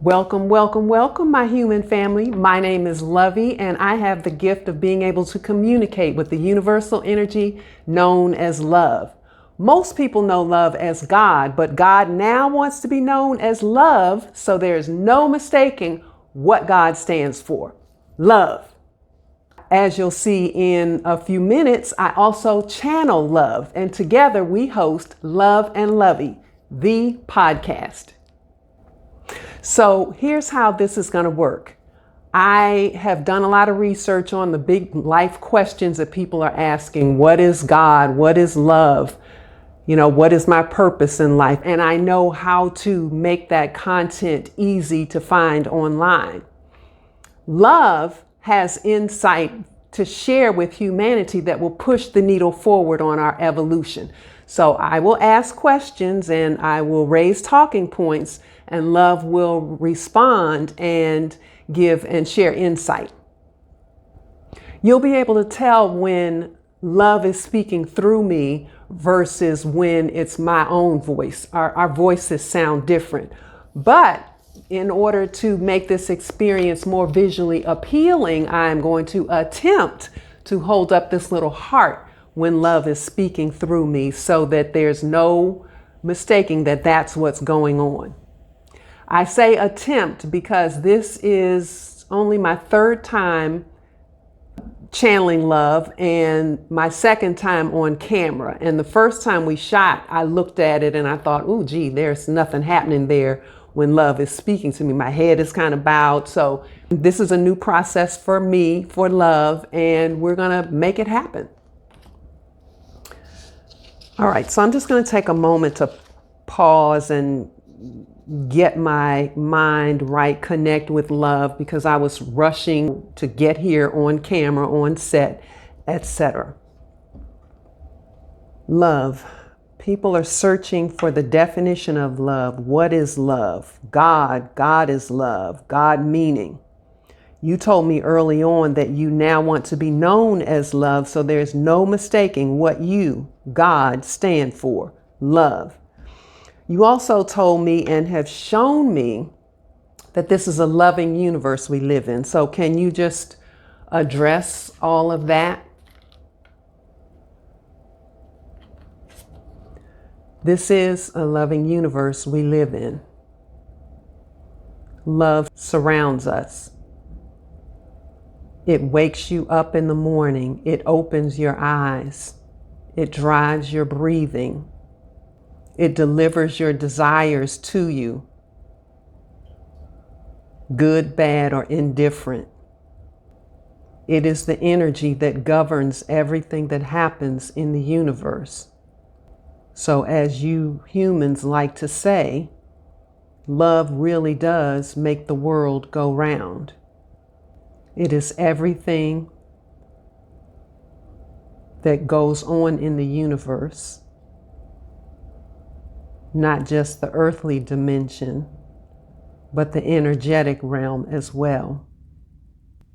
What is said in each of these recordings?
Welcome, welcome, welcome, my human family. My name is Lovie, and I have the gift of being able to communicate with the universal energy known as love. Most people know love as God, but God now wants to be known as love, so there's no mistaking what God stands for. Love. As you'll see in a few minutes, I also channel love, and together we host Love and Lovie, the podcast. So here's how this is going to work. I have done a lot of research on the big life questions that people are asking. What is God? What is love? What is my purpose in life? And I know how to make that content easy to find online. Love has insight to share with humanity that will push the needle forward on our evolution. So I will ask questions and I will raise talking points, and love will respond and give and share insight. You'll be able to tell when love is speaking through me versus when it's my own voice. Our voices sound different. But in order to make this experience more visually appealing, I'm going to attempt to hold up this little heart when love is speaking through me so that there's no mistaking that that's what's going on. I say attempt because this is only my third time channeling love and my second time on camera. And the first time we shot, I looked at it and I thought, oh, gee, there's nothing happening there when love is speaking to me. My head is kind of bowed. So this is a new process for me, for love, and we're going to make it happen. All right, so I'm just going to take a moment to pause and get my mind right, connect with love, because I was rushing to get here on camera, on set, etc. Love. People are searching for the definition of love. What is love? God is love. God meaning. You told me early on that you now want to be known as love, so there's no mistaking what you, God, stand for. Love. You also told me and have shown me that this is a loving universe we live in. So can you just address all of that? This is a loving universe we live in. Love surrounds us. It wakes you up in the morning. It opens your eyes. It drives your breathing. It delivers your desires to you, good, bad, or indifferent. It is the energy that governs everything that happens in the universe. So as you humans like to say, love really does make the world go round. It is everything that goes on in the universe, not just the earthly dimension, but the energetic realm as well.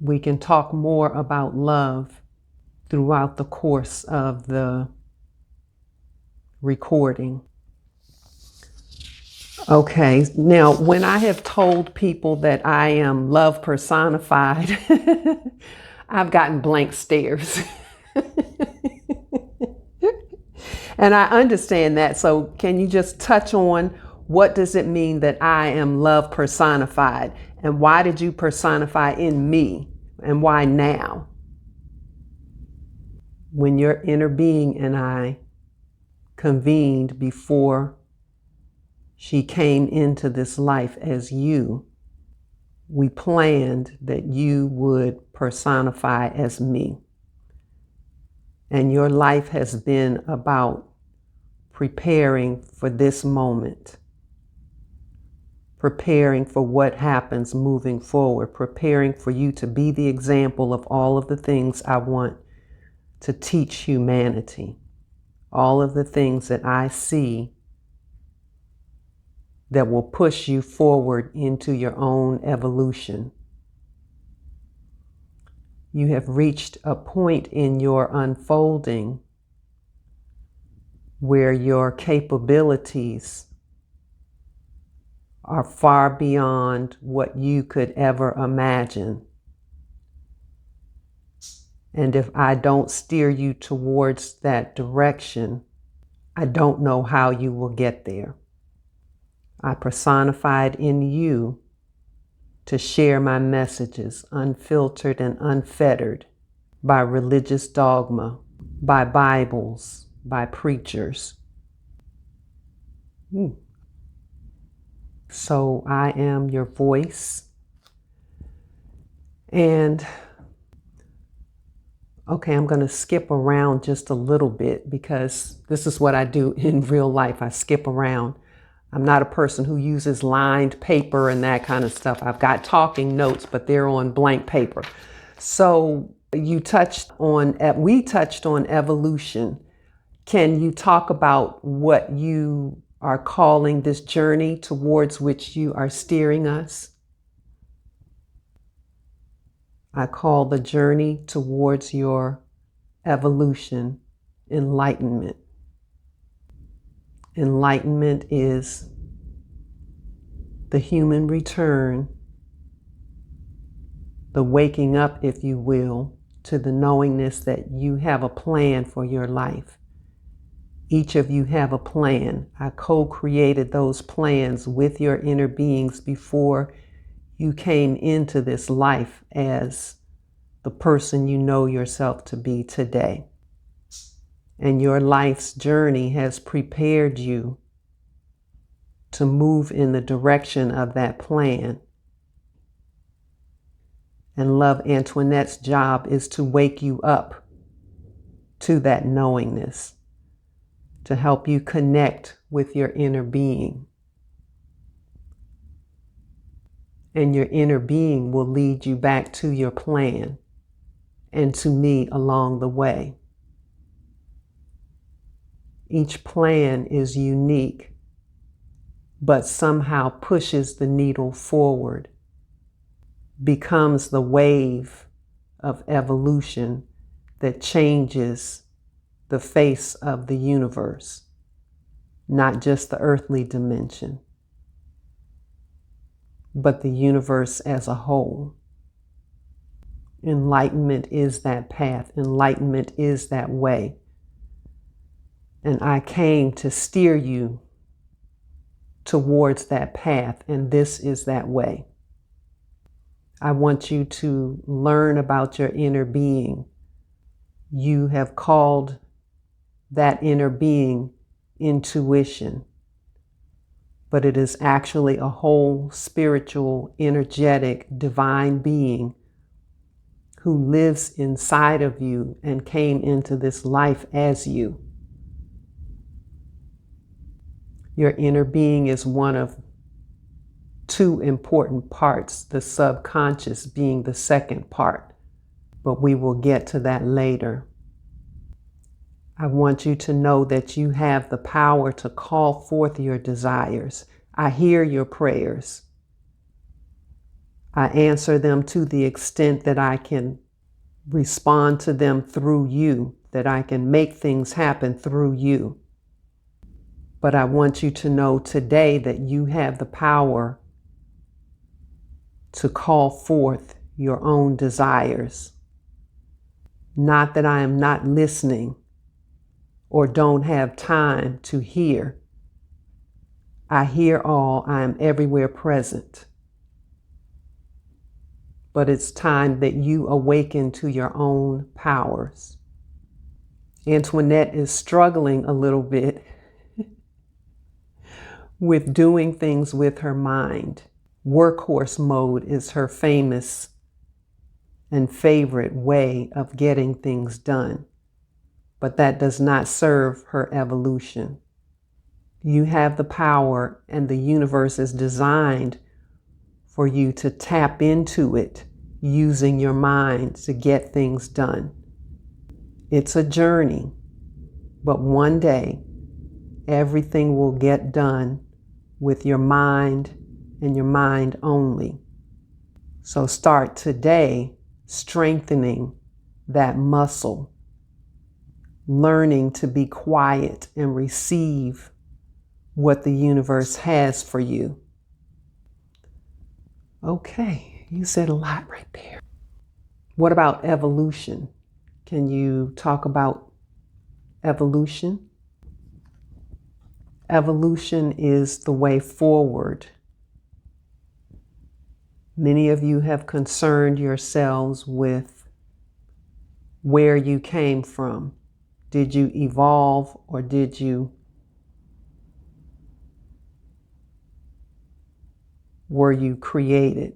We can talk more about love throughout the course of the recording. Okay, now when I have told people that I am love personified, I've gotten blank stares. And I understand that. So can you just touch on what does it mean that I am love personified? And why did you personify in me? And why now? When your inner being and I convened before she came into this life as you, we planned that you would personify as me. And your life has been about preparing for this moment, preparing for what happens moving forward, preparing for you to be the example of all of the things I want to teach humanity, all of the things that I see that will push you forward into your own evolution. You have reached a point in your unfolding where your capabilities are far beyond what you could ever imagine. And if I don't steer you towards that direction, I don't know how you will get there. I personified in you to share my messages, unfiltered and unfettered, by religious dogma, by Bibles, by preachers. So I am your voice. And okay, I'm going to skip around just a little bit because this is what I do in real life. I skip around. I'm not a person who uses lined paper and that kind of stuff. I've got talking notes, but they're on blank paper. So we touched on evolution. Can you talk about what you are calling this journey towards which you are steering us? I call the journey towards your evolution enlightenment. Enlightenment is the human return, the waking up, if you will, to the knowingness that you have a plan for your life. Each of you have a plan. I co-created those plans with your inner beings before you came into this life as the person you know yourself to be today. And your life's journey has prepared you to move in the direction of that plan. And Love-Antoinette's job is to wake you up to that knowingness, to help you connect with your inner being. And your inner being will lead you back to your plan and to me along the way. Each plan is unique, but somehow pushes the needle forward, becomes the wave of evolution that changes the face of the universe, not just the earthly dimension, but the universe as a whole. Enlightenment is that path. Enlightenment is that way. And I came to steer you towards that path, and this is that way. I want you to learn about your inner being. You have called that inner being intuition, but it is actually a whole spiritual, energetic, divine being who lives inside of you and came into this life as you. Your inner being is one of two important parts, the subconscious being the second part, but we will get to that later. I want you to know that you have the power to call forth your desires. I hear your prayers. I answer them to the extent that I can respond to them through you, that I can make things happen through you. But I want you to know today that you have the power to call forth your own desires. Not that I am not listening or don't have time to hear. I hear all. I am everywhere present. But it's time that you awaken to your own powers. Antoinette is struggling a little bit with doing things with her mind. Workhorse mode is her famous and favorite way of getting things done, but that does not serve her evolution. You have the power, and the universe is designed for you to tap into it using your mind to get things done. It's a journey, but one day everything will get done with your mind and your mind only. So start today strengthening that muscle, learning to be quiet and receive what the universe has for you. Okay, you said a lot right there. What about evolution? Can you talk about evolution? Evolution is the way forward. Many of you have concerned yourselves with where you came from. Did you evolve or were you created?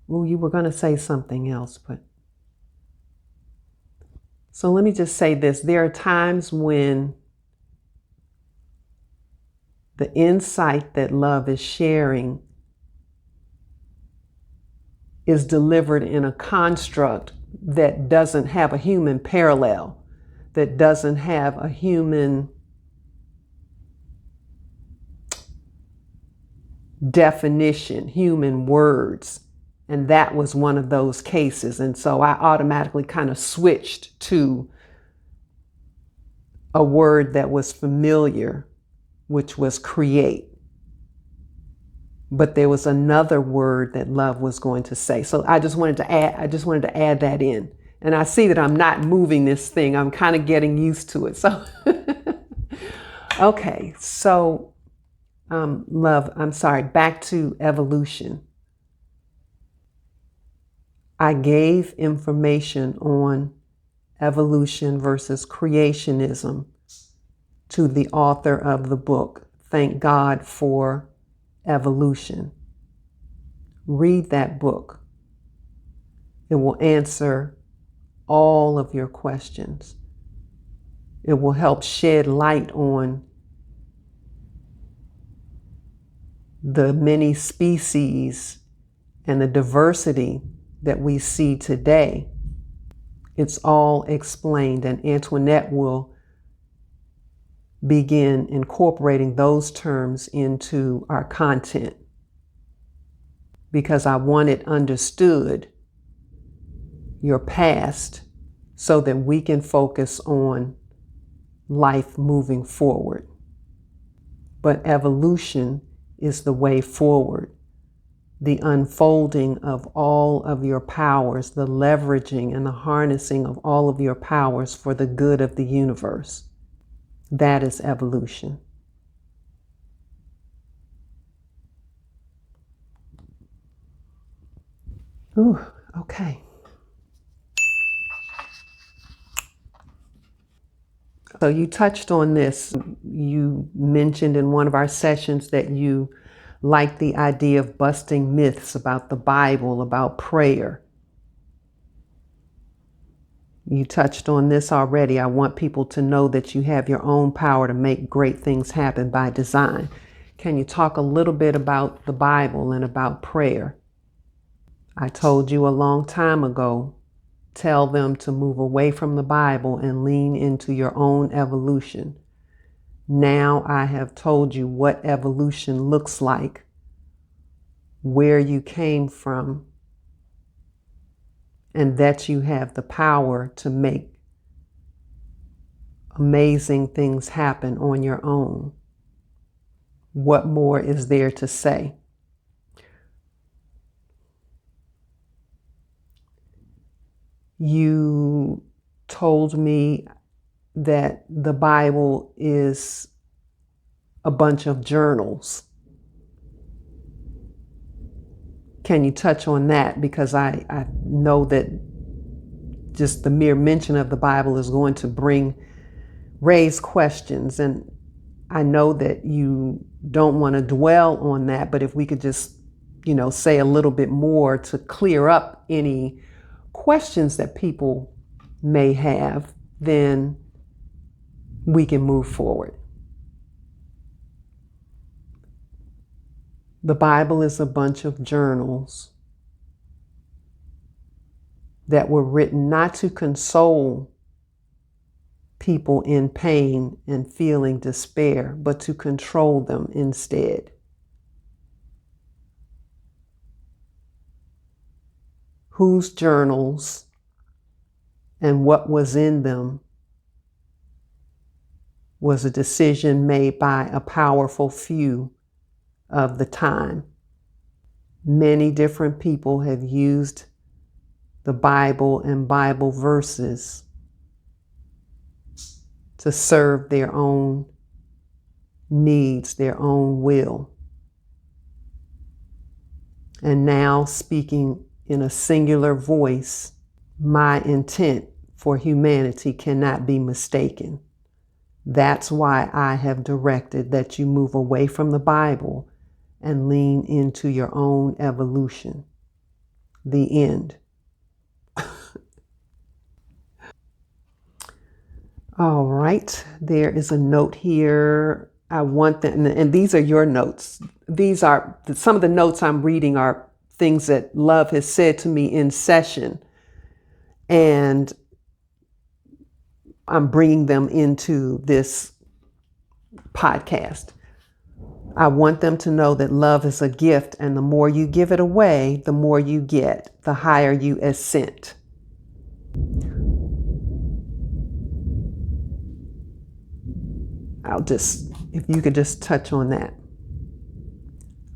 Well, you were going to say something else, but so let me just say this. There are times when the insight that love is sharing is delivered in a construct that doesn't have a human parallel, that doesn't have a human definition, human words. And that was one of those cases. And so I automatically kind of switched to a word that was familiar, which was create. But there was another word that love was going to say. So I just wanted to add that in. And I see that I'm not moving this thing. I'm kind of getting used to it. So okay, so back to evolution. I gave information on evolution versus creationism to the author of the book, Thank God for Evolution. Read that book. It will answer all of your questions. It will help shed light on the many species and the diversity that we see today. It's all explained, and Antoinette will begin incorporating those terms into our content because I want it understood, your past, so that we can focus on life moving forward. But evolution is the way forward. The unfolding of all of your powers, the leveraging and the harnessing of all of your powers for the good of the universe. That is evolution. Ooh, okay. So you touched on this. You mentioned in one of our sessions that you like the idea of busting myths about the Bible, about prayer. You touched on this already. I want people to know that you have your own power to make great things happen by design. Can you talk a little bit about the Bible and about prayer? I told you a long time ago, tell them to move away from the Bible and lean into your own evolution. Now I have told you what evolution looks like, where you came from, and that you have the power to make amazing things happen on your own. What more is there to say? You told me that the Bible is a bunch of journals. Can you touch on that? Because I know that just the mere mention of the Bible is going to raise questions. And I know that you don't want to dwell on that, but if we could just, say a little bit more to clear up any questions that people may have, then we can move forward. The Bible is a bunch of journals that were written not to console people in pain and feeling despair, but to control them instead. Whose journals and what was in them was a decision made by a powerful few of the time. Many different people have used the Bible and Bible verses to serve their own needs, their own will. And now, speaking in a singular voice, my intent for humanity cannot be mistaken. That's why I have directed that you move away from the Bible and lean into your own evolution. The end. All right, there is a note here. I want that, and these are your notes. These are some of the notes I'm reading are things that Love has said to me in session, and I'm bringing them into this podcast. I want them to know that love is a gift, and the more you give it away, the more you get, the higher you ascend. If you could just touch on that.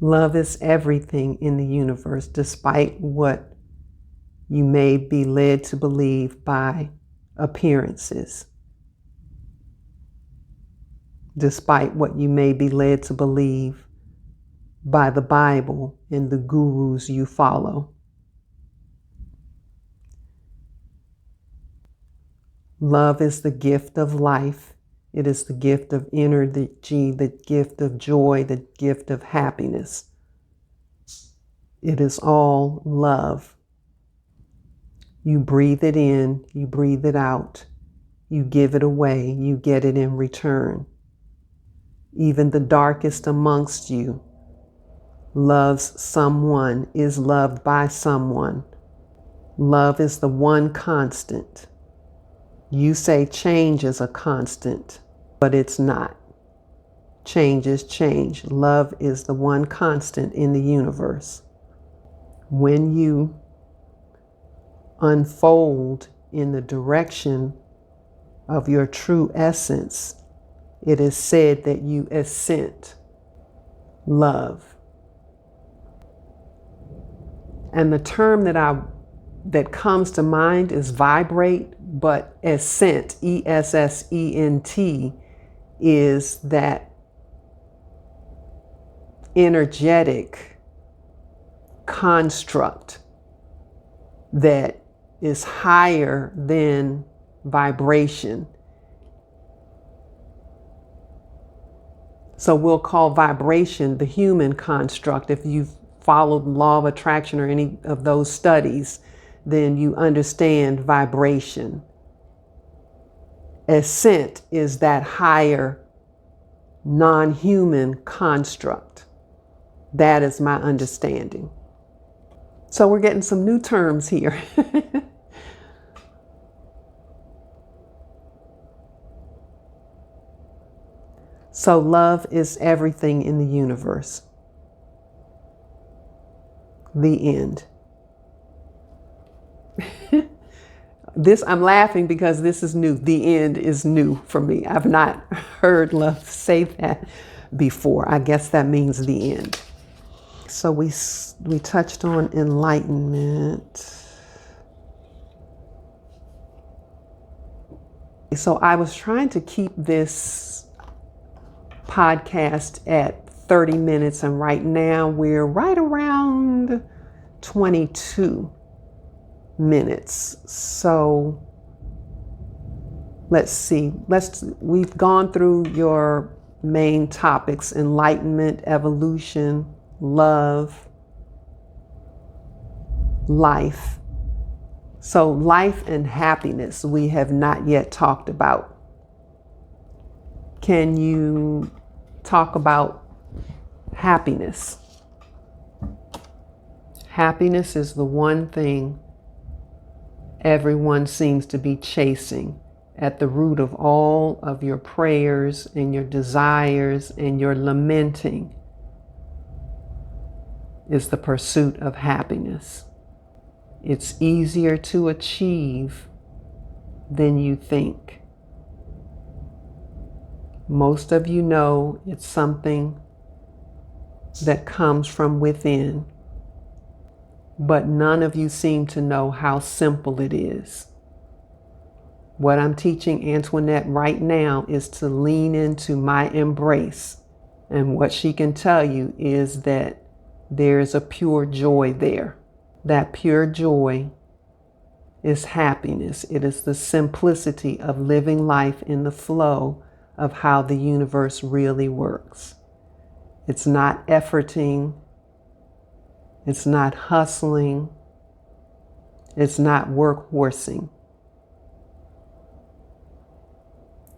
Love is everything in the universe, despite what you may be led to believe by appearances. Despite what you may be led to believe by the Bible and the gurus you follow. Love is the gift of life. It is the gift of energy, the gift of joy, the gift of happiness. It is all love. You breathe it in, you breathe it out, you give it away, you get it in return. Even the darkest amongst you loves someone, is loved by someone. Love is the one constant. You say change is a constant, but it's not. Change is change. Love is the one constant in the universe. When you unfold in the direction of your true essence, it is said that you ascend love. And the term that comes to mind is vibrate, but ascent, E-S-S-E-N-T, is that energetic construct that is higher than vibration. So we'll call vibration the human construct. If you've followed law of attraction or any of those studies, then you understand vibration. Ascent is that higher non-human construct. That is my understanding. So we're getting some new terms here. So love is everything in the universe. The end. I'm laughing because this is new. The end is new for me. I've not heard Love say that before. I guess that means the end. So we touched on enlightenment. So I was trying to keep this podcast at 30 minutes, and right now we're right around 22 minutes. So let's see. We've gone through your main topics: enlightenment, evolution, love, life. So life and happiness we have not yet talked about. Can you talk about happiness? Happiness is the one thing everyone seems to be chasing. At the root of all of your prayers and your desires and your lamenting is the pursuit of happiness. It's easier to achieve than you think. Most of you know it's something that comes from within. but none of you seem to know how simple it is. What I'm teaching Antoinette right now is to lean into my embrace. And what she can tell you is that there's a pure joy there. That pure joy is happiness. It is the simplicity of living life in the flow of how the universe really works. It's not efforting. It's not hustling. It's not workhorsing.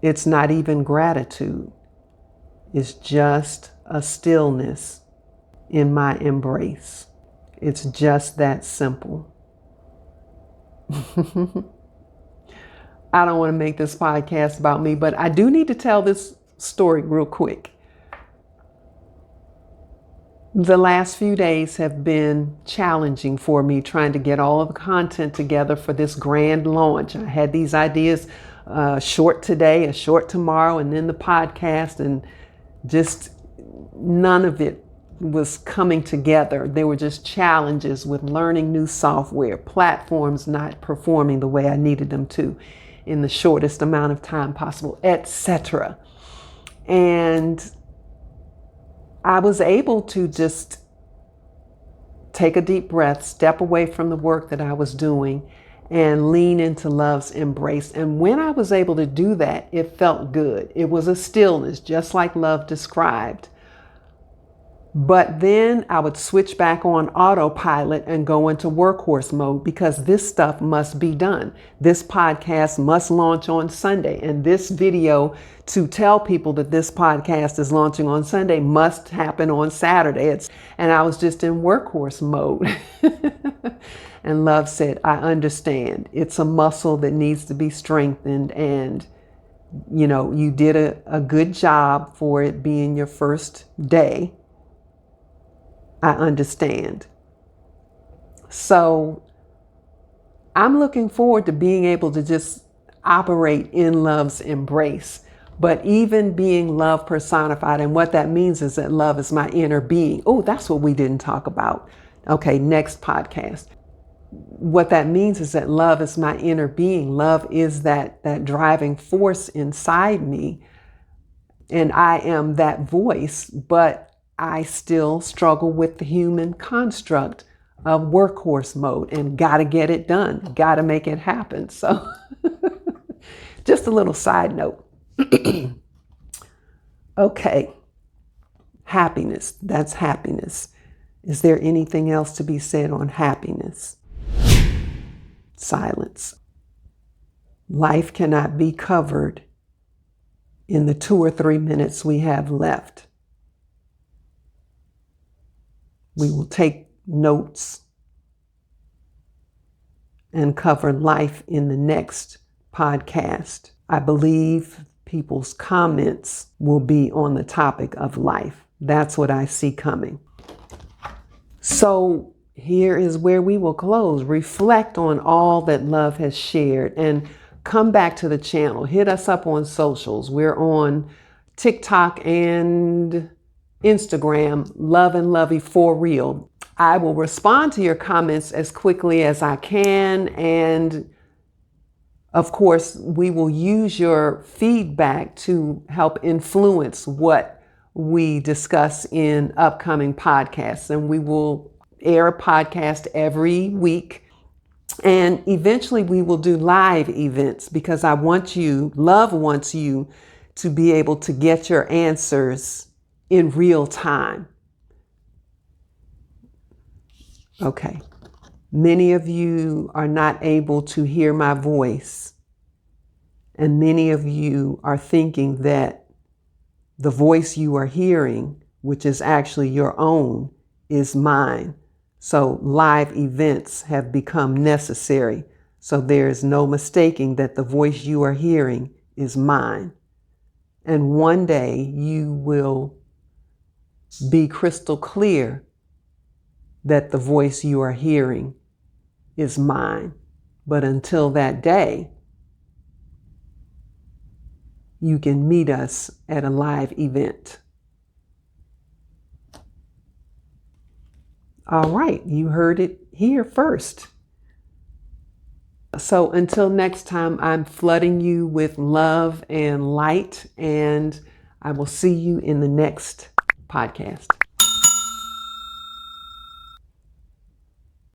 It's not even gratitude. It's just a stillness in my embrace. It's just that simple. I don't want to make this podcast about me, but I do need to tell this story real quick. The last few days have been challenging for me, trying to get all of the content together for this grand launch. I had these ideas, short today, a short tomorrow, and then the podcast, and just none of it was coming together. There were just challenges with learning new software, platforms not performing the way I needed them to in the shortest amount of time possible, etc. And I was able to just take a deep breath, step away from the work that I was doing, and lean into love's embrace. And when I was able to do that, it felt good. It was a stillness, just like Love described. But then I would switch back on autopilot and go into workhorse mode, because this stuff must be done. This podcast must launch on Sunday, and this video to tell people that this podcast is launching on Sunday must happen on Saturday. And I was just in workhorse mode. And Love said, I understand. It's a muscle that needs to be strengthened, and you did a good job for it being your first day. I understand. So I'm looking forward to being able to just operate in love's embrace, but even being love personified. And what that means is that love is my inner being. Oh, that's what we didn't talk about. Okay, next podcast. What that means is that love is my inner being. Love is that driving force inside me. And I am that voice, but I still struggle with the human construct of workhorse mode and got to get it done, got to make it happen. So just a little side note. Okay. Happiness. That's happiness. Is there anything else to be said on happiness? Silence. Life cannot be covered in the 2 or 3 minutes we have left. We will take notes and cover life in the next podcast. I believe people's comments will be on the topic of life. That's what I see coming. So here is where we will close. Reflect on all that Love has shared and come back to the channel. Hit us up on socials. We're on TikTok and Instagram, Love and Lovie for real. I will respond to your comments as quickly as I can. And of course, we will use your feedback to help influence what we discuss in upcoming podcasts. And we will air a podcast every week. And eventually we will do live events, because Love wants you to be able to get your answers in real time. Okay. Many of you are not able to hear my voice. And many of you are thinking that the voice you are hearing, which is actually your own, is mine. So live events have become necessary. So there is no mistaking that the voice you are hearing is mine. And one day you will be crystal clear that the voice you are hearing is mine. But until that day, you can meet us at a live event. All right, you heard it here first. So until next time, I'm flooding you with love and light, and I will see you in the next podcast.